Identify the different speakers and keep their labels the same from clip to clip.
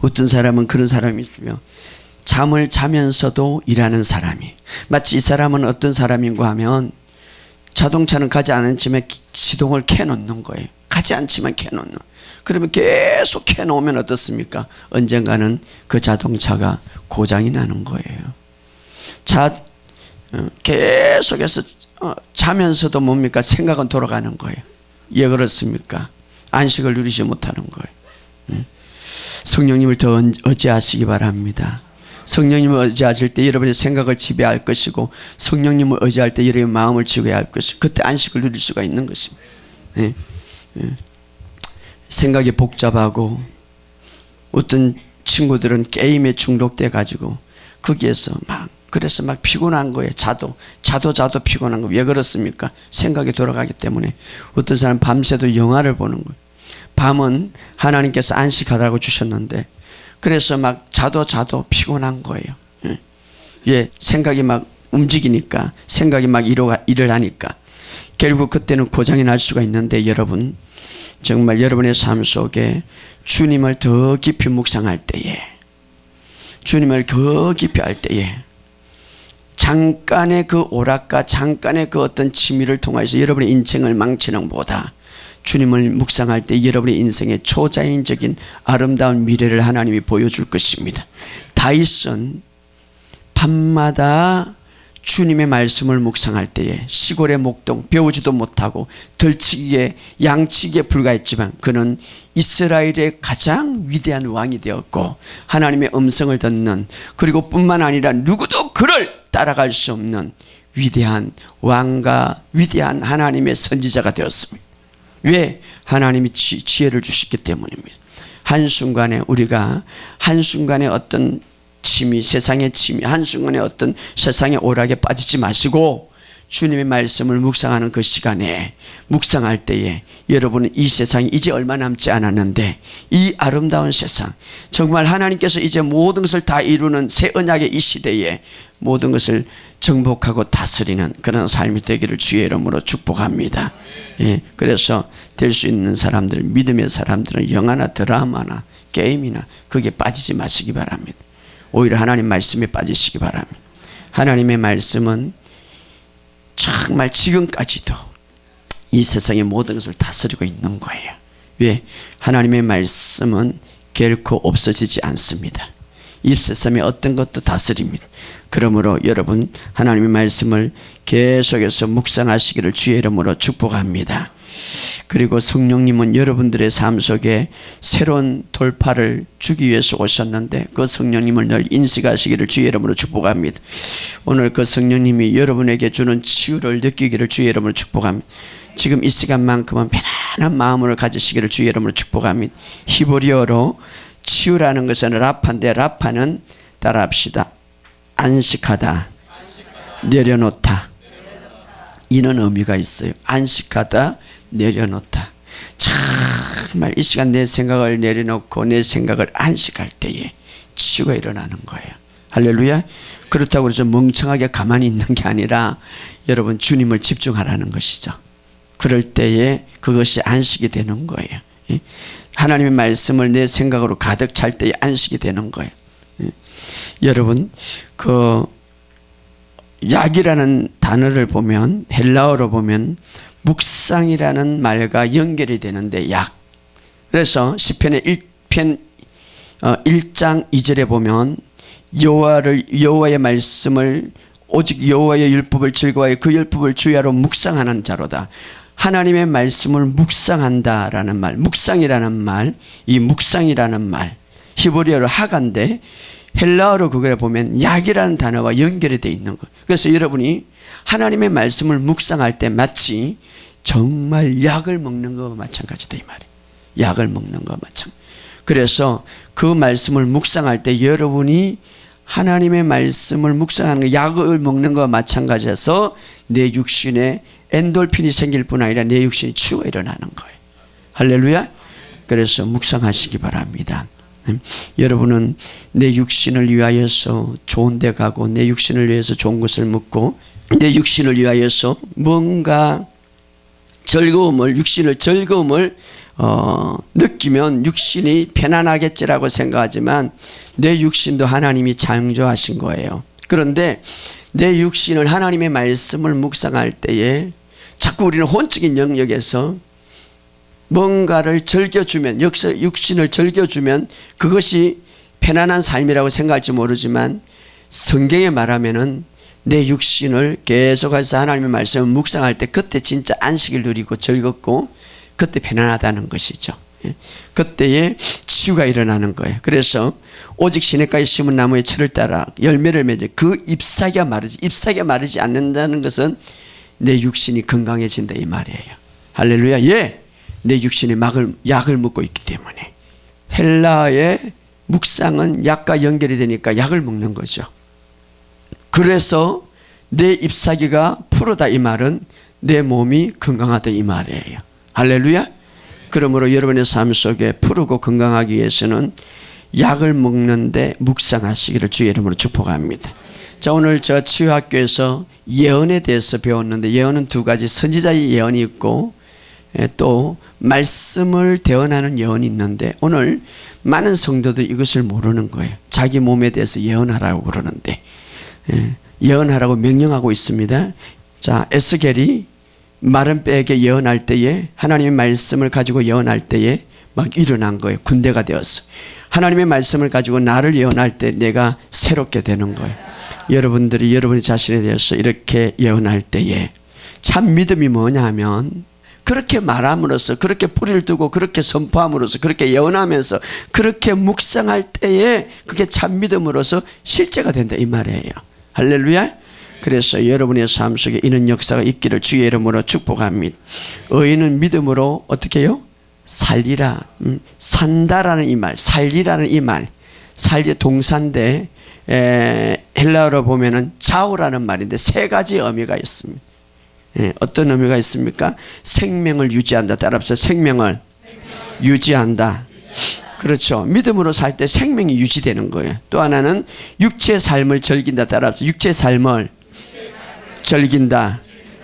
Speaker 1: 어떤 사람은 그런 사람이 있으며 잠을 자면서도 일하는 사람이, 마치 이 사람은 어떤 사람인가 하면 자동차는 가지 않지만 시동을 켜놓는 거예요. 가지 않지만 켜놓는. 그러면 계속 켜놓으면 어떻습니까? 언젠가는 그 자동차가 고장이 나는 거예요. 계속해서 자면서도 뭡니까? 생각은 돌아가는 거예요. 왜 그렇습니까? 안식을 누리지 못하는 거예요. 성령님을 더 의지하시기 바랍니다. 성령님을 의지하실 때 여러분의 생각을 지배할 것이고, 성령님을 의지할 때 여러분의 마음을 지배해야 할 것이고, 그때 안식을 누릴 수가 있는 것입니다. 생각이 복잡하고, 어떤 친구들은 게임에 중독돼 가지고 거기에서 그래서 막 피곤한 거예요. 자도 피곤한 거예요. 왜 그렇습니까? 생각이 돌아가기 때문에. 어떤 사람은 밤새도 영화를 보는 거예요. 밤은 하나님께서 안식하라고 주셨는데, 그래서 막 자도 피곤한 거예요. 예, 생각이 막 움직이니까, 생각이 막 일을 하니까 결국 그때는 고장이 날 수가 있는데, 여러분 정말 여러분의 삶 속에 주님을 더 깊이 묵상할 때에, 주님을 더 깊이 할 때에, 잠깐의 그 오락과 잠깐의 그 어떤 취미를 통해서 여러분의 인생을 망치는 것보다 주님을 묵상할 때 여러분의 인생의 초자연적인 아름다운 미래를 하나님이 보여줄 것입니다. 다윗은 밤마다 주님의 말씀을 묵상할 때에 시골의 목동, 배우지도 못하고 덜치기에 양치기에 불과했지만 그는 이스라엘의 가장 위대한 왕이 되었고, 하나님의 음성을 듣는, 그리고 뿐만 아니라 누구도 그를 따라갈 수 없는 위대한 왕과 위대한 하나님의 선지자가 되었습니다. 왜? 하나님이 지혜를 주셨기 때문입니다. 한순간에 우리가 한순간에 어떤 취미, 세상의 취미, 한순간에 어떤 세상의 오락에 빠지지 마시고 주님의 말씀을 묵상하는 그 시간에, 묵상할 때에 여러분은 이 세상이 이제 얼마 남지 않았는데, 이 아름다운 세상, 정말 하나님께서 이제 모든 것을 다 이루는 새 언약의 이 시대에 모든 것을 정복하고 다스리는 그런 삶이 되기를 주의 이름으로 축복합니다. 예, 그래서 될 수 있는 사람들, 믿음의 사람들은 영화나 드라마나 게임이나 거기에 빠지지 마시기 바랍니다. 오히려 하나님 말씀에 빠지시기 바랍니다. 하나님의 말씀은 정말 지금까지도 이 세상의 모든 것을 다스리고 있는 거예요. 왜? 하나님의 말씀은 결코 없어지지 않습니다. 이 세상의 어떤 것도 다스립니다. 그러므로 여러분 하나님의 말씀을 계속해서 묵상하시기를 주의 이름으로 축복합니다. 그리고 성령님은 여러분들의 삶 속에 새로운 돌파를 주기 위해서 오셨는데, 그 성령님을 늘 인식하시기를 주의 이름으로 축복합니다. 오늘 그 성령님이 여러분에게 주는 치유를 느끼기를 주의 이름으로 축복합니다. 지금 이 시간만큼은 편안한 마음을 가지시기를 주의 이름으로 축복합니다. 히브리어로 치유라는 것은 라파인데, 라파는 따라합시다. 안식하다, 내려놓다, 이런 의미가 있어요. 안식하다, 내려놓다. 정말 이 시간 내 생각을 내려놓고 내 생각을 안식할 때에 치유가 일어나는 거예요. 할렐루야. 그렇다고 해서 멍청하게 가만히 있는 게 아니라 여러분 주님을 집중하라는 것이죠. 그럴 때에 그것이 안식이 되는 거예요. 하나님의 말씀을 내 생각으로 가득 찰 때에 안식이 되는 거예요. 여러분 그 약이라는 단어를 보면, 헬라어로 보면 묵상이라는 말과 연결이 되는데, 약. 그래서 시편의 1편 1장 2절에 보면 여호와의 말씀을, 오직 여호와의 율법을 즐거워하여 그 율법을 주야로 묵상하는 자로다. 하나님의 말씀을 묵상한다라는 말, 묵상이라는 말, 이 묵상이라는 말 히브리어로 하가인데 헬라어로 그걸 보면 약이라는 단어와 연결이 되어 있는 거예요. 그래서 여러분이 하나님의 말씀을 묵상할 때 마치 정말 약을 먹는 것과 마찬가지다 이 말이에요. 약을 먹는 것과 마찬가지. 그래서 그 말씀을 묵상할 때 여러분이 하나님의 말씀을 묵상하는 거, 약을 먹는 것과 마찬가지여서 내 육신에 엔돌핀이 생길 뿐 아니라 내 육신이 치유가 일어나는 거예요. 할렐루야. 그래서 묵상하시기 바랍니다. 여러분은 내 육신을 위하여서 좋은 데 가고, 내 육신을 위해서 좋은 것을 먹고, 내 육신을 위하여서 뭔가 즐거움을, 육신을 즐거움을 느끼면 육신이 편안하겠지라고 생각하지만 내 육신도 하나님이 창조하신 거예요. 그런데 내 육신을 하나님의 말씀을 묵상할 때에 자꾸 우리는 혼적인 영역에서 뭔가를 즐겨주면, 육신을 즐겨주면 그것이 편안한 삶이라고 생각할지 모르지만 성경에 말하면은 내 육신을 계속해서 하나님의 말씀을 묵상할 때 그때 진짜 안식을 누리고 즐겁고 그때 편안하다는 것이죠. 그때에 치유가 일어나는 거예요. 그래서 오직 시냇가에 심은 나무의 철을 따라 열매를 맺어 그 잎사귀가 마르지 않는다는 것은 내 육신이 건강해진다 이 말이에요. 할렐루야. 예, 내 육신이 약을 먹고 있기 때문에. 헬라의 묵상은 약과 연결이 되니까 약을 먹는 거죠. 그래서 내 잎사귀가 푸르다 이 말은 내 몸이 건강하다 이 말이에요. 할렐루야. 그러므로 여러분의 삶 속에 푸르고 건강하기 위해서는 약을 먹는데 묵상하시기를 주의 이름으로 축복합니다. 자, 오늘 저 치유학교에서 예언에 대해서 배웠는데 예언은 두 가지, 선지자의 예언이 있고 또 말씀을 대언하는 예언이 있는데 오늘 많은 성도들이 이것을 모르는 거예요. 자기 몸에 대해서 예언하라고 그러는데 예언하라고 명령하고 있습니다. 자, 에스겔이 마른 뼈에게 예언할 때에 하나님의 말씀을 가지고 예언할 때에 막 일어난 거예요. 군대가 되어서. 하나님의 말씀을 가지고 나를 예언할 때 내가 새롭게 되는 거예요. 여러분들이 여러분의 자신에 대해서 이렇게 예언할 때에 참 믿음이 뭐냐 하면 그렇게 말함으로써 그렇게 뿌리를 두고 그렇게 선포함으로써 그렇게 예언하면서 그렇게 묵상할 때에 그게 참 믿음으로써 실제가 된다 이 말이에요. 할렐루야. 그래서 여러분의 삶 속에 이런 역사가 있기를 주의 이름으로 축복합니다. 의인은 믿음으로 어떻게 해요? 살리라. 산다라는 이 말, 살리라는 이 말, 살리 동사인데 헬라어로 보면은 자오라는 말인데 세 가지 의미가 있습니다. 어떤 의미가 있습니까? 생명을 유지한다. 따라서 생명을 유지한다. 그렇죠. 믿음으로 살 때 생명이 유지되는 거예요. 또 하나는 육체의 삶을 즐긴다. 따라서 육체의 삶을 즐긴다.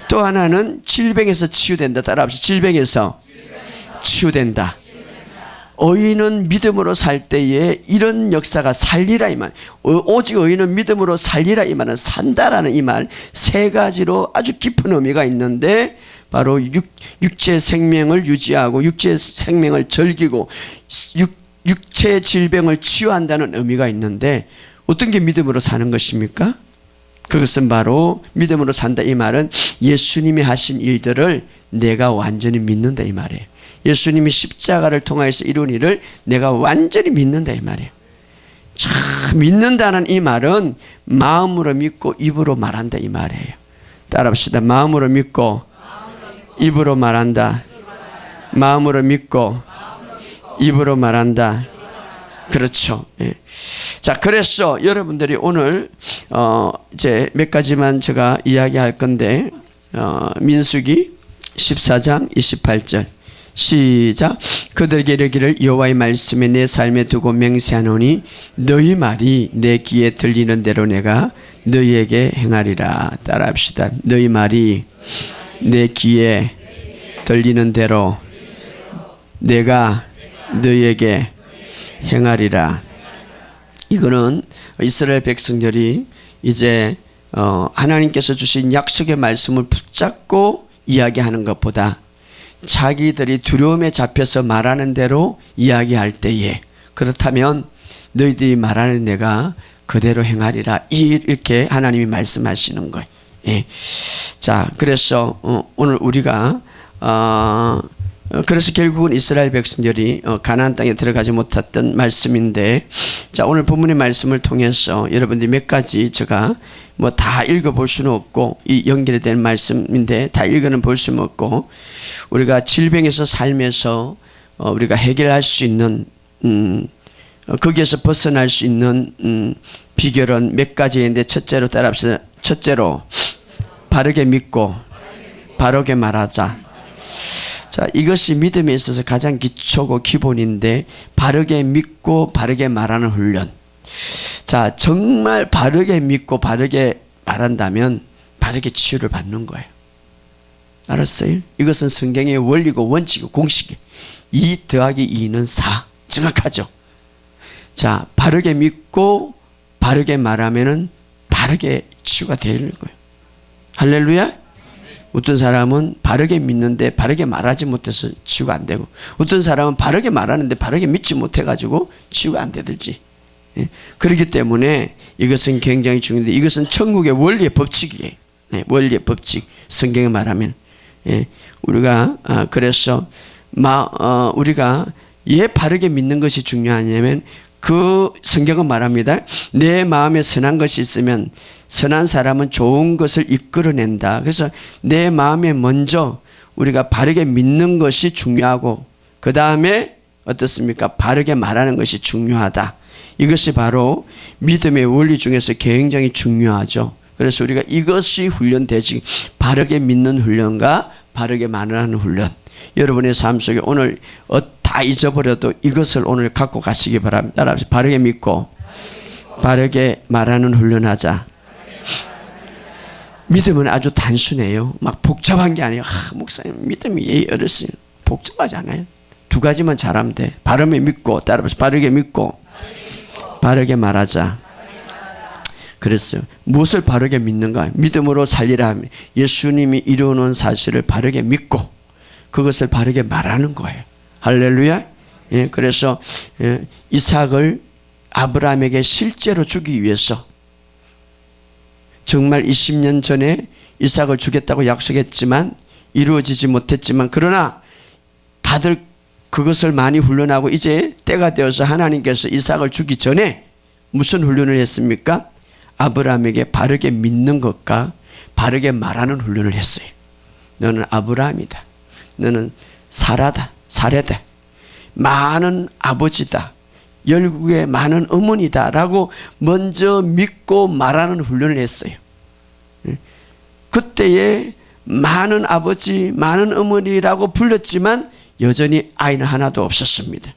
Speaker 1: 또 하나는 질병에서 치유된다. 따라서 질병에서 치유된다. 의인은 믿음으로 살 때에 이런 역사가 살리라 이 말. 오직 의인은 믿음으로 살리라 이 말은 산다라는 이 말 세 가지로 아주 깊은 의미가 있는데 바로 육체의 생명을 유지하고 육체의 생명을 즐기고 육체의 질병을 치유한다는 의미가 있는데 어떤 게 믿음으로 사는 것입니까? 그것은 바로 믿음으로 산다 이 말은 예수님이 하신 일들을 내가 완전히 믿는다 이 말이에요. 예수님이 십자가를 통해서 이룬 일을 내가 완전히 믿는다 이 말이에요. 참 믿는다는 이 말은 마음으로 믿고 입으로 말한다 이 말이에요. 따라합시다. 마음으로 믿고 입으로 말한다. 마음으로 믿고 입으로 말한다. 그렇죠. 예. 자, 그래서 여러분들이 오늘 이제 몇 가지만 제가 이야기할 건데 민수기 14장 28절 시작. 그들에게 이르기를 여호와의 말씀에 내 삶에 두고 맹세하노니 너희 말이 내 귀에 들리는 대로 내가 너희에게 행하리라. 따라합시다. 너희 말이 내 귀에 들리는 대로 내가 너희에게 행하리라. 이거는 이스라엘 백성들이 이제 하나님께서 주신 약속의 말씀을 붙잡고 이야기하는 것보다 자기들이 두려움에 잡혀서 말하는 대로 이야기할 때에 그렇다면 너희들이 말하는 내가 그대로 행하리라 이렇게 하나님이 말씀하시는 거예요. 예. 자, 그래서 오늘 우리가 그래서 결국은 이스라엘 백성들이 가나안 땅에 들어가지 못했던 말씀인데, 자, 오늘 본문의 말씀을 통해서 여러분들이 몇 가지 제가 뭐 다 읽어볼 수는 없고 이 연결이 된 말씀인데 다 읽어는 볼 수는 없고 우리가 질병에서 삶에서 우리가 해결할 수 있는 거기에서 벗어날 수 있는 비결은 몇 가지인데 첫째로 따라합시다. 첫째로 바르게 믿고 바르게 말하자. 자, 이것이 믿음에 있어서 가장 기초고 기본인데 바르게 믿고 바르게 말하는 훈련. 자, 정말 바르게 믿고 바르게 말한다면 바르게 치유를 받는 거예요. 알았어요? 이것은 성경의 원리고 원칙이고 공식이에요. 2 더하기 2는 4. 정확하죠? 자, 바르게 믿고 바르게 말하면은 바르게 치유가 되는 거예요. 할렐루야? 어떤 사람은 바르게 믿는데 바르게 말하지 못해서 치유가 안 되고, 어떤 사람은 바르게 말하는데 바르게 믿지 못해가지고 치유가 안 되들지. 그렇기 때문에 이것은 굉장히 중요한데, 이것은 천국의 원리의 법칙이에요. 원리의 법칙. 성경에 말하면. 우리가 그래서 우리가 왜 바르게 믿는 것이 중요하냐면, 그 성경은 말합니다. 내 마음에 선한 것이 있으면 선한 사람은 좋은 것을 이끌어낸다. 그래서 내 마음에 먼저 우리가 바르게 믿는 것이 중요하고, 그 다음에 어떻습니까? 바르게 말하는 것이 중요하다. 이것이 바로 믿음의 원리 중에서 굉장히 중요하죠. 그래서 우리가 이것이 훈련되지, 바르게 믿는 훈련과 바르게 말하는 훈련. 여러분의 삶 속에 오늘 다 잊어버려도 이것을 오늘 갖고 가시기 바랍니다. 바르게 믿고 바르게 말하는 훈련하자. 믿음은 아주 단순해요. 막 복잡한 게 아니에요. 목사님 믿음이 어렸어요. 복잡하지 않아요. 2가지만 잘하면 돼. 바르게 믿고, 따라서 바르게 믿고 바르게 말하자. 그랬어요. 무엇을 바르게 믿는가? 믿음으로 살리라 하면 예수님이 이루어놓은 사실을 바르게 믿고 그것을 바르게 말하는 거예요. 할렐루야. 그래서 이삭을 아브라함에게 실제로 주기 위해서 정말 20년 전에 이삭을 주겠다고 약속했지만 이루어지지 못했지만, 그러나 다들 그것을 많이 훈련하고 이제 때가 되어서 하나님께서 이삭을 주기 전에 무슨 훈련을 했습니까? 아브라함에게 바르게 믿는 것과 바르게 말하는 훈련을 했어요. 너는 아브라함이다. 너는 사라다. 사례다. 많은 아버지다. 열국의 많은 어머니다. 라고 먼저 믿고 말하는 훈련을 했어요. 그때에 많은 아버지, 많은 어머니라고 불렀지만 여전히 아이는 하나도 없었습니다.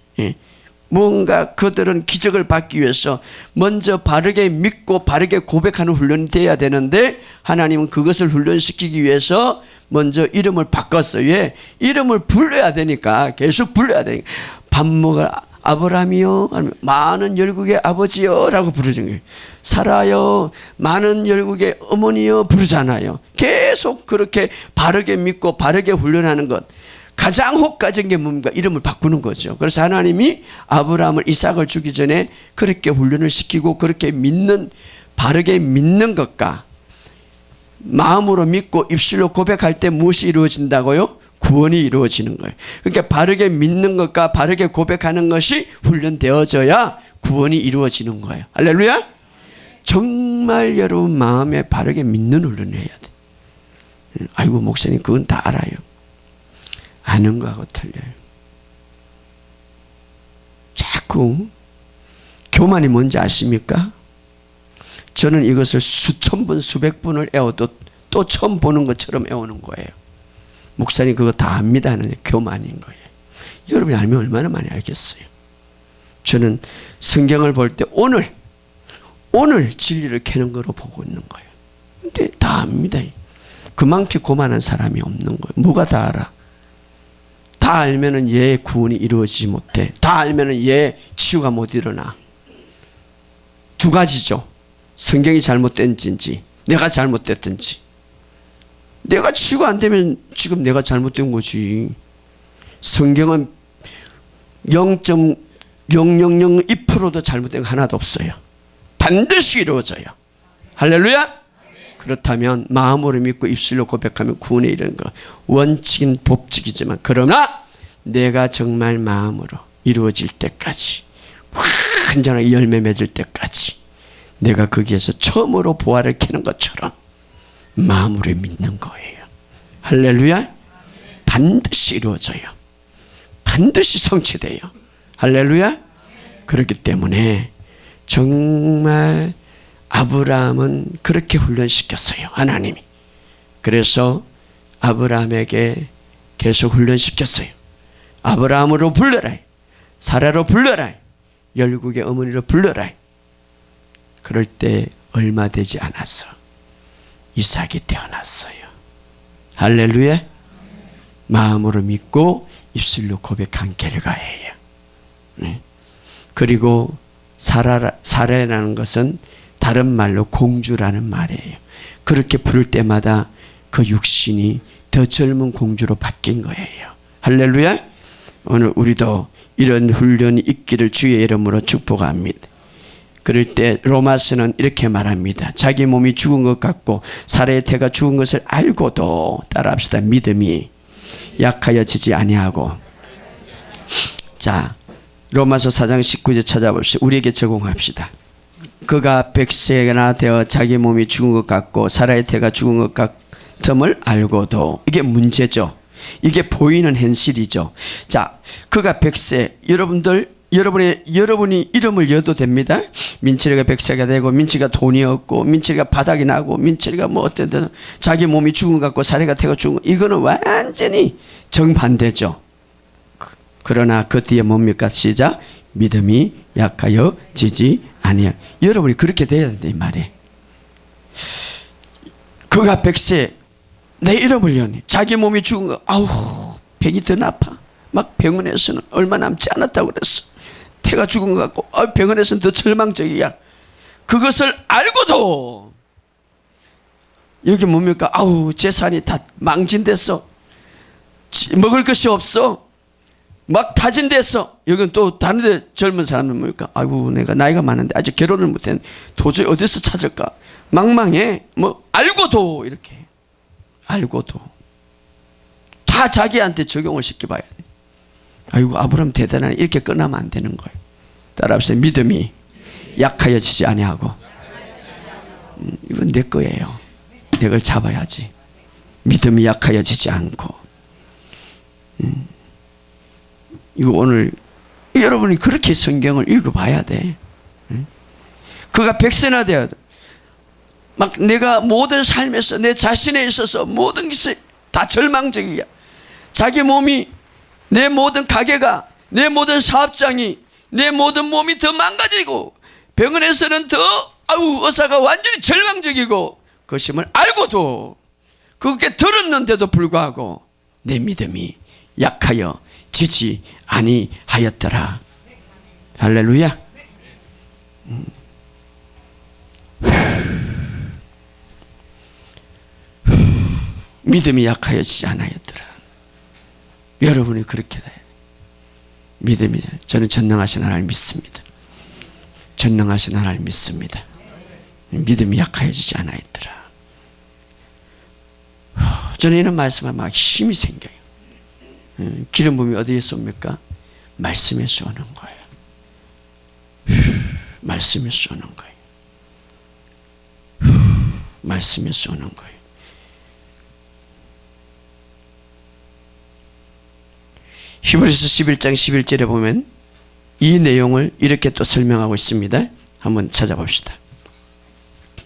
Speaker 1: 뭔가 그들은 기적을 받기 위해서 먼저 바르게 믿고 바르게 고백하는 훈련이 돼야 되는데, 하나님은 그것을 훈련시키기 위해서 먼저 이름을 바꿨어요. 왜? 이름을 불러야 되니까. 계속 불러야 되니까. 밥 먹을 아브라함이요, 많은 열국의 아버지요 라고 부르는 거예요. 사라요, 많은 열국의 어머니요 부르잖아요. 계속 그렇게 바르게 믿고 바르게 훈련하는 것. 가장 혹가적인 게 뭡니까? 이름을 바꾸는 거죠. 그래서 하나님이 아브라함을 이삭을 주기 전에 그렇게 훈련을 시키고, 그렇게 믿는, 바르게 믿는 것과 마음으로 믿고 입술로 고백할 때 무엇이 이루어진다고요? 구원이 이루어지는 거예요. 그러니까 바르게 믿는 것과 바르게 고백하는 것이 훈련되어져야 구원이 이루어지는 거예요. 할렐루야. 정말 여러분 마음에 바르게 믿는 훈련을 해야 돼. 아이고 목사님 그건 다 알아요. 아는 거하고 틀려요. 자꾸 교만이 뭔지 아십니까? 저는 이것을 수천 번 수백 번을 애워도 또 처음 보는 것처럼 애우는 거예요. 목사님 그거 다 압니다 하는 교만인 거예요. 여러분이 알면 얼마나 많이 알겠어요. 저는 성경을 볼 때 오늘 진리를 캐는 거로 보고 있는 거예요. 근데 다 압니다. 그만큼 고만한 사람이 없는 거예요. 뭐가 다 알아? 다 알면은 얘 구원이 이루어지지 못해. 다 알면은 얘 치유가 못 일어나. 2가지죠. 성경이 잘못된지 내가 잘못됐든지. 내가 치유가 안 되면 지금 내가 잘못된 거지. 성경은 0.0002%도 잘못된 거 하나도 없어요. 반드시 이루어져요. 할렐루야. 그렇다면 마음으로 믿고 입술로 고백하면 구원에 이르는 거 원칙인 법칙이지만, 그러나 내가 정말 마음으로 이루어질 때까지, 완전하게 열매 맺을 때까지 내가 거기에서 처음으로 보화를 캐는 것처럼 마음으로 믿는 거예요. 할렐루야. 반드시 이루어져요. 반드시 성취돼요. 할렐루야. 그렇기 때문에 정말 아브라함은 그렇게 훈련시켰어요. 하나님이. 그래서 아브라함에게 계속 훈련시켰어요. 아브라함으로 불러라. 사라로 불러라. 열국의 어머니로 불러라. 그럴 때 얼마 되지 않아서 이삭이 태어났어요. 할렐루야. 마음으로 믿고 입술로 고백한 결과예요. 그리고 사라라는 것은 다른 말로 공주라는 말이에요. 그렇게 부를 때마다 그 육신이 더 젊은 공주로 바뀐 거예요. 할렐루야. 오늘 우리도 이런 훈련이 있기를 주의 이름으로 축복합니다. 그럴 때 로마서는 이렇게 말합니다. 자기 몸이 죽은 것 같고 사라의 태가 죽은 것을 알고도, 따라합시다, 믿음이 약하여지지 아니하고. 자, 로마서 4장 19절 찾아봅시다. 우리에게 적용합시다. 그가 100세나 되어 자기 몸이 죽은 것 같고 사라의 태가 죽은 것 같음을 알고도. 이게 문제죠. 이게 보이는 현실이죠. 자, 그가 100세. 여러분이 이름을 여도 됩니다. 민철이가 100세가 되고, 민철이가 돈이 없고, 민철이가 바닥이 나고, 민철이가 뭐 어떤 데는 자기 몸이 죽은 것 같고 사라의 태가 죽은 것, 이거는 완전히 정반대죠. 그러나 그 뒤에 뭡니까? 시작. 믿음이 약하여지지 아니야. 여러분이 그렇게 돼야 된다 이 말이에요. 그가 100세 내 이름을 여니 자기 몸이 죽은 거, 아우 병이 더 나빠. 막 병원에서는 얼마 남지 않았다고 그랬어. 태가 죽은 것 같고 병원에서는 더 절망적이야. 그것을 알고도 여기 뭡니까? 아우 재산이 다 망진됐어. 먹을 것이 없어. 막 타진됐어. 여기는 또 다른 데 젊은 사람은 뭡니까? 아이고 내가 나이가 많은데 아직 결혼을 못했는데 도저히 어디서 찾을까? 망망해. 뭐 알고도, 이렇게 알고도 다 자기한테 적용을 시켜봐야 돼. 아이고 아브라함 대단하네. 이렇게 끝나면 안 되는 거예요. 따라합시다. 믿음이 약하여지지 아니하고. 이건 내 거예요. 내가 잡아야지. 믿음이 약하여지지 않고. 이거 오늘 여러분이 그렇게 성경을 읽어봐야 돼. 그가 100세나 되어 막 내가 모든 삶에서 내 자신에 있어서 모든 것이 다 절망적이야. 자기 몸이, 내 모든 가게가, 내 모든 사업장이, 내 모든 몸이 더 망가지고 병원에서는 더 의사가 완전히 절망적이고 그것임을 알고도, 그렇게 들었는데도 불구하고 내 믿음이 약하여 지지 아니하였더라. 할렐루야. 믿음이 약하여지지 않았더라. 여러분이 그렇게 돼. 믿음이, 저는 전능하신 하나님 믿습니다. 전능하신 하나님 믿습니다. 믿음이 약하여지지 않았더라. 저는 이런 말씀에 막 힘이 생겨요. 기름 부음이 어디에서 옵니까? 말씀에서 오는 거예요. 말씀에서 오는 거예요. 말씀에서 오는 거예요. 히브리서 11장 11절에 보면 이 내용을 이렇게 또 설명하고 있습니다. 한번 찾아봅시다.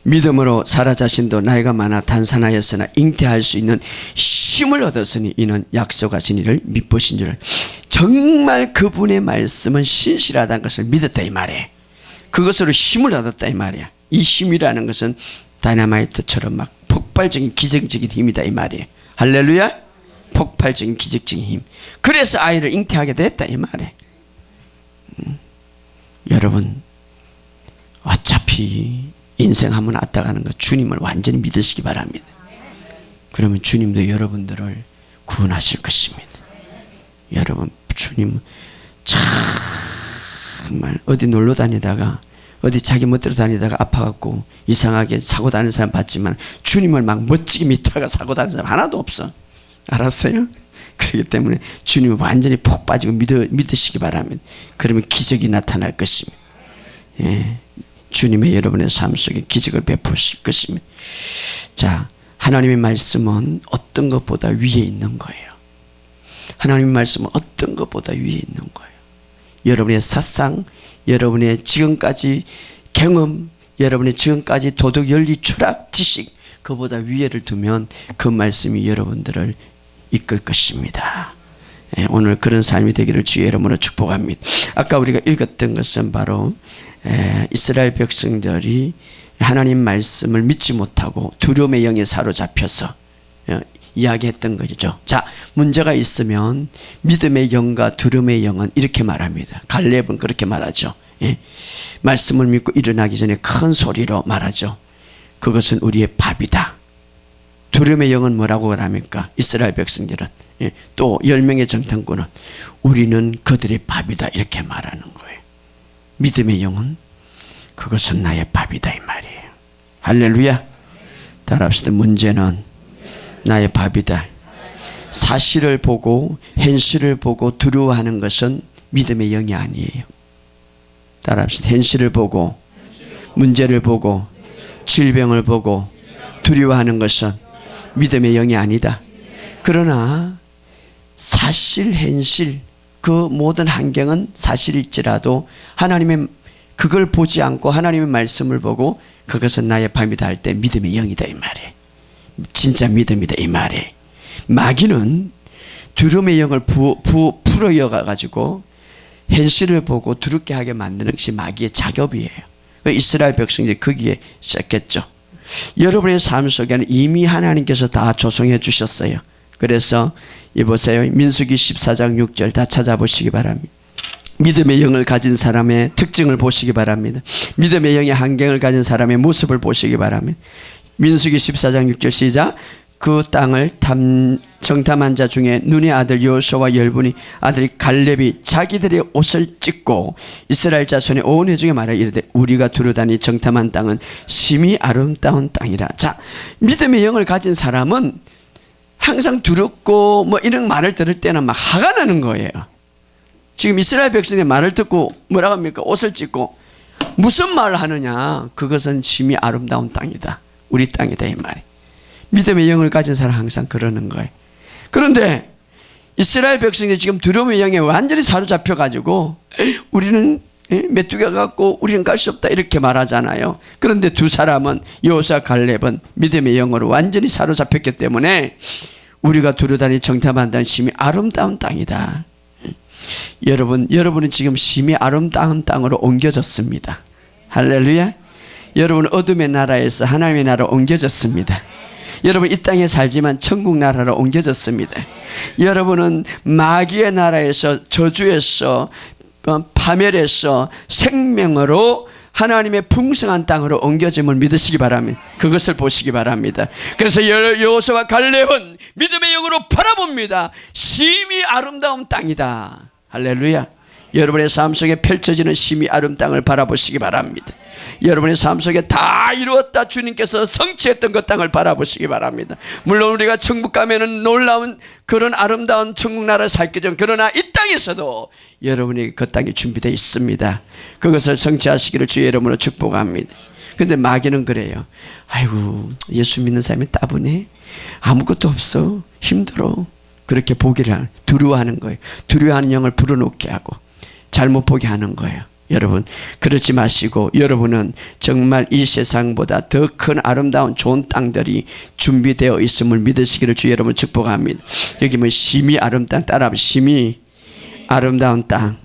Speaker 1: 믿음으로 사라 자신도 나이가 많아 단산하였으나 잉태할 수 있는 힘을 얻었으니 이는 약속하신 이를 믿으신 줄. 정말 그분의 말씀은 신실하다는 것을 믿었다 이 말이에요. 그것으로 힘을 얻었다 이 말이야. 이 힘이라는 것은 다이너마이트처럼 막 폭발적인 기적적인 힘이다 이 말이에요. 할렐루야. 폭발적인 기적적인 힘. 그래서 아이를 잉태하게 됐다 이 말이에요. 여러분 어차피 인생 한번 왔다 가는 거 주님을 완전히 믿으시기 바랍니다. 그러면 주님도 여러분들을 구원하실 것입니다. 여러분 주님 정말 어디 놀러 다니다가 어디 자기 멋대로 다니다가 아파갖고 이상하게 사고 다니는 사람 봤지만 주님을 막 멋지게 믿다가 사고 다니는 사람 하나도 없어. 알았어요? 그렇기 때문에 주님을 완전히 폭 빠지고 믿으시기 바랍니다. 그러면 기적이 나타날 것입니다. 예, 주님의 여러분의 삶 속에 기적을 베푸실 것입니다. 자, 하나님의 말씀은 어떤 것보다 위에 있는 거예요. 하나님의 말씀은 어떤 것보다 위에 있는 거예요. 여러분의 사상, 여러분의 지금까지 경험, 여러분의 지금까지 도덕, 윤리, 철학, 지식, 그보다 위에를 두면 그 말씀이 여러분들을 이끌 것입니다. 오늘 그런 삶이 되기를 주의 이름으로 축복합니다. 아까 우리가 읽었던 것은 바로 이스라엘 백성들이 하나님 말씀을 믿지 못하고 두려움의 영에 사로잡혀서 이야기했던 거죠. 자, 문제가 있으면 믿음의 영과 두려움의 영은 이렇게 말합니다. 갈렙은 그렇게 말하죠. 예. 말씀을 믿고 일어나기 전에 큰 소리로 말하죠. 그것은 우리의 밥이다. 두려움의 영은 뭐라고 합니까? 이스라엘 백성들은. 예. 또 10명의 정탐꾼은 우리는 그들의 밥이다 이렇게 말하는 거예요. 믿음의 영은 그것은 나의 밥이다 이 말이에요. 할렐루야. 따라합시다. 문제는 나의 밥이다. 사실을 보고 현실을 보고 두려워하는 것은 믿음의 영이 아니에요. 따라합시다. 현실을 보고 문제를 보고 질병을 보고 두려워하는 것은 믿음의 영이 아니다. 그러나 사실 현실 그 모든 환경은 사실일지라도 하나님의 그걸 보지 않고 하나님의 말씀을 보고 그것은 나의 밤이다 할 때 믿음의 영이다 이 말이에요. 진짜 믿음이다 이 말이에요. 마귀는 두려움의 영을 풀어여가지고 현실을 보고 두렵게 하게 만드는 것이 마귀의 작업이에요. 이스라엘 백성들이 거기에 시작했죠. 여러분의 삶 속에는 이미 하나님께서 다 조성해 주셨어요. 그래서 보세요. 민수기 14장 6절 다 찾아보시기 바랍니다. 믿음의 영을 가진 사람의 특징을 보시기 바랍니다. 믿음의 영의 환경을 가진 사람의 모습을 보시기 바랍니다. 민수기 14장 6절 시작. 그 땅을 정탐한 자 중에 눈의 아들 여호수아와 10분이 아들이 갈렙이 자기들의 옷을 찢고 이스라엘 자손의 온 회중에 말하 이르되 우리가 두루다니 정탐한 땅은 심히 아름다운 땅이라. 자, 믿음의 영을 가진 사람은 항상 두렵고 뭐 이런 말을 들을 때는 막 화가 나는 거예요. 지금 이스라엘 백성의 말을 듣고 뭐라고 합니까? 옷을 찢고 무슨 말을 하느냐? 그것은 심히 아름다운 땅이다. 우리 땅이다 이 말이. 믿음의 영을 가진 사람 항상 그러는 거예요. 그런데 이스라엘 백성이 지금 두려움의 영에 완전히 사로잡혀 가지고 우리는 메뚜기가 같고 우리는 갈 수 없다 이렇게 말하잖아요. 그런데 두 사람은 여호수아 갈렙은 믿음의 영으로 완전히 사로잡혔기 때문에 우리가 두루다니 정탐한다는 심히 아름다운 땅이다. 여러분은 지금 심히 아름다운 땅으로 옮겨졌습니다. 할렐루야. 여러분은 어둠의 나라에서 하나님의 나라로 옮겨졌습니다. 여러분 이 땅에 살지만 천국 나라로 옮겨졌습니다. 여러분은 마귀의 나라에서 저주에서 파멸에서 생명으로 하나님의 풍성한 땅으로 옮겨짐을 믿으시기 바랍니다. 그것을 보시기 바랍니다. 그래서 여호수아와 갈렙은 믿음의 영으로 바라봅니다. 심히 아름다운 땅이다. 할렐루야. 여러분의 삶 속에 펼쳐지는 심히 아름다운 땅을 바라보시기 바랍니다. 여러분의 삶 속에 다 이루었다 주님께서 성취했던 그 땅을 바라보시기 바랍니다. 물론 우리가 천국 가면은 놀라운 그런 아름다운 천국 나라를 살겠죠. 그러나 이 땅에서도 여러분에게 그 땅이 준비되어 있습니다. 그것을 성취하시기를 주의 이름으로 축복합니다. 근데 마귀는 그래요. 아이고 예수 믿는 사람이 따분해. 아무것도 없어. 힘들어. 그렇게 보기를 두려워하는 거예요. 두려워하는 영을 불어넣게 하고 잘못 보게 하는 거예요. 여러분 그러지 마시고 여러분은 정말 이 세상보다 더 큰 아름다운 좋은 땅들이 준비되어 있음을 믿으시기를 주의 여러분 축복합니다. 여기 뭐 심히 아름다운 따라 심히 아름다운 땅.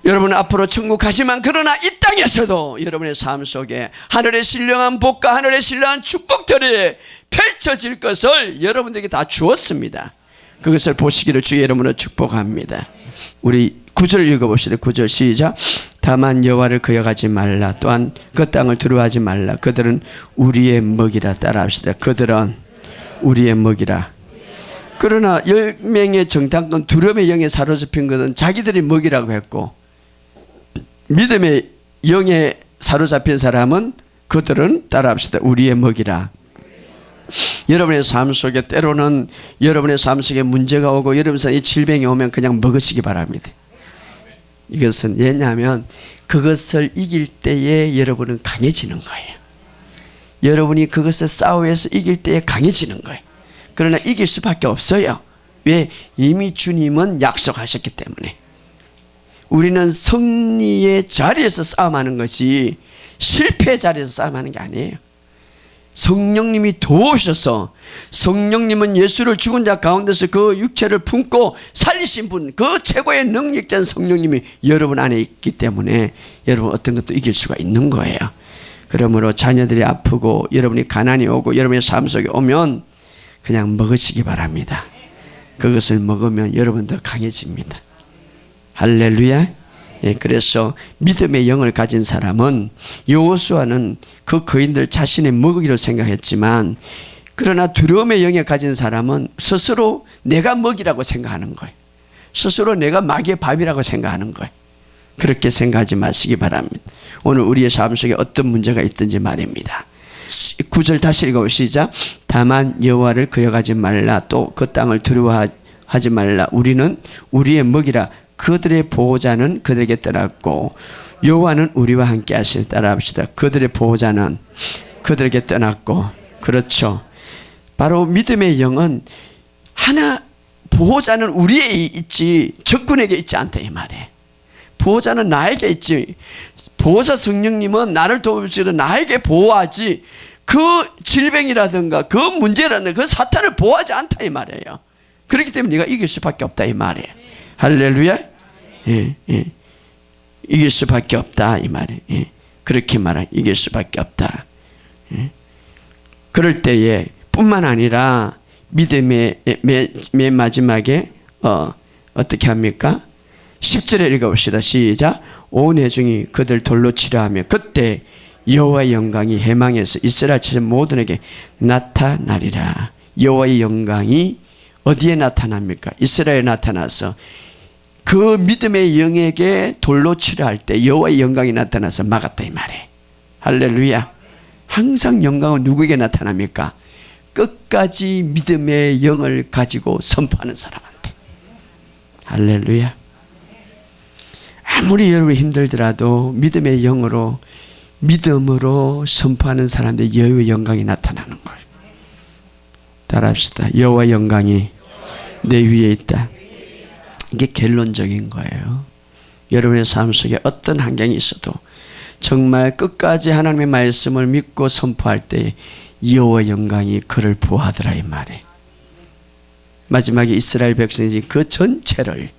Speaker 1: 여러분 앞으로 천국 가지만 그러나 이 땅에서도 여러분의 삶 속에 하늘의 신령한 복과 하늘의 신령한 축복들이 펼쳐질 것을 여러분들에게 다 주었습니다. 그것을 보시기를 주의 이름으로 축복합니다. 우리 9절 읽어봅시다. 9절 시작. 다만 여호와를 거역하지 말라. 또한 그 땅을 두려워하지 말라. 그들은 우리의 먹이라. 따라합시다. 그들은 우리의 먹이라. 그러나 10명의 정탐꾼 두려움의 영에 사로잡힌 것은 자기들이 먹이라고 했고 믿음의 영에 사로잡힌 사람은 그들은 따라합시다. 우리의 먹이라. 여러분의 삶 속에 때로는 여러분의 삶 속에 문제가 오고 여러분 사이에 질병이 오면 그냥 먹으시기 바랍니다. 이것은 왜냐하면 그것을 이길 때에 여러분은 강해지는 거예요. 여러분이 그것을 싸워서 이길 때에 강해지는 거예요. 그러나 이길 수밖에 없어요. 왜? 이미 주님은 약속하셨기 때문에. 우리는 승리의 자리에서 싸움하는 것이 실패의 자리에서 싸움하는 게 아니에요. 성령님이 도우셔서 성령님은 예수를 죽은 자 가운데서 그 육체를 품고 살리신 분, 그 최고의 능력자인 성령님이 여러분 안에 있기 때문에 여러분 어떤 것도 이길 수가 있는 거예요. 그러므로 자녀들이 아프고 여러분이 가난이 오고 여러분의 삶 속에 오면 그냥 먹으시기 바랍니다. 그것을 먹으면 여러분 더 강해집니다. 할렐루야. 예, 그래서 믿음의 영을 가진 사람은 여호수아는 그 거인들 자신의 먹이로 생각했지만, 그러나 두려움의 영에 가진 사람은 스스로 내가 먹이라고 생각하는 거예요. 스스로 내가 마귀의 밥이라고 생각하는 거예요. 그렇게 생각하지 마시기 바랍니다. 오늘 우리의 삶 속에 어떤 문제가 있든지 말입니다. 9절 다시 읽어보시죠. 다만 여호와를 거역하지 말라. 또 그 땅을 두려워하지 말라. 우리는 우리의 먹이라. 그들의 보호자는 그들에게 떠났고 여호와는 우리와 함께 하시니. 따라합시다. 그들의 보호자는 그들에게 떠났고. 그렇죠. 바로 믿음의 영은 하나, 보호자는 우리에 있지 적군에게 있지 않다 이 말이에요. 보호자는 나에게 있지. 보호자 성령님은 나를 도우시려 나에게 보호하지, 그 질병이라든가 그 문제라든가 그 사탄을 보호하지 않다 이 말이에요. 그렇기 때문에 네가 이길 수밖에 없다 이 말이에요. 할렐루야. 예, 예. 이길 수밖에 없다 이 말이에요. 예. 그렇게 말해. 이길 수밖에 없다. 예. 그럴 때에 뿐만 아니라 믿음의 맨 마지막에 어떻게 합니까? 10절에 읽어봅시다. 시작. 온 회중이 그들 돌로 치려 하며 그때 여호와의 영광이 해망에서 이스라엘 자손 모든에게 나타나리라. 여호와의 영광이 어디에 나타납니까? 이스라엘에 나타나서 그 믿음의 영에게 돌로 치려 할 때 여호와의 영광이 나타나서 막았다 이 말이에요. 할렐루야. 항상 영광은 누구에게 나타납니까? 끝까지 믿음의 영을 가지고 선포하는 사람한테. 할렐루야. 아무리 여러분이 힘들더라도 믿음의 영으로, 믿음으로 선포하는 사람들 여호와의 영광이 나타나는 거예요. 따라합시다. 여호와의 영광이 내 위에 있다. 이게 결론적인 거예요. 여러분의 삶 속에 어떤 환경이 있어도 정말 끝까지 하나님의 말씀을 믿고 선포할 때 여호와의 영광이 그를 보호하더라 이 말이에요. 마지막에 이스라엘 백성들이 그 전체를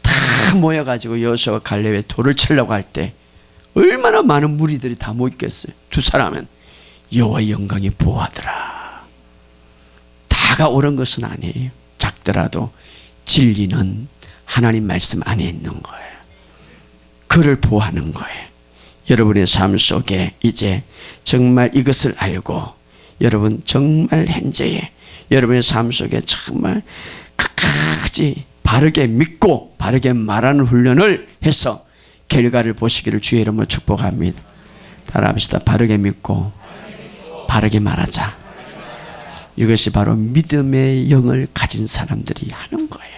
Speaker 1: 다 모여가지고 여호수아와 갈렙에 돌을 치려고 할 때 얼마나 많은 무리들이 다 모였겠어요. 두 사람은 여호와의 영광이 보호하더라. 다가 옳은 것은 아니에요. 작더라도 진리는 하나님 말씀 안에 있는 거예요. 그를 보호하는 거예요. 여러분의 삶 속에 이제 정말 이것을 알고 여러분 정말 현재에 여러분의 삶 속에 정말 끝까지 바르게 믿고 바르게 말하는 훈련을 해서 결과를 보시기를 주의 이름으로 축복합니다. 따라합시다. 바르게 믿고 바르게 말하자. 이것이 바로 믿음의 영을 가진 사람들이 하는 거예요.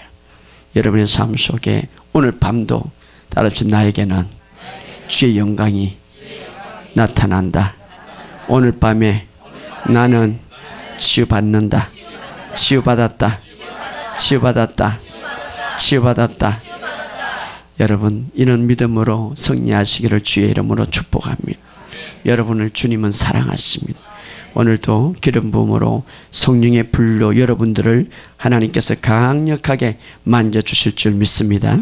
Speaker 1: 여러분의 삶 속에 오늘 밤도 따라합시다. 나에게는 주의 영광이 나타난다. 오늘 밤에 나는 치유받는다. 치유받았다. 치유받았다. 치유받았다. 여러분 이런 믿음으로 승리하시기를 주의 이름으로 축복합니다. 여러분을 주님은 사랑하십니다. 오늘도 기름 부음으로 성령의 불로 여러분들을 하나님께서 강력하게 만져주실 줄 믿습니다.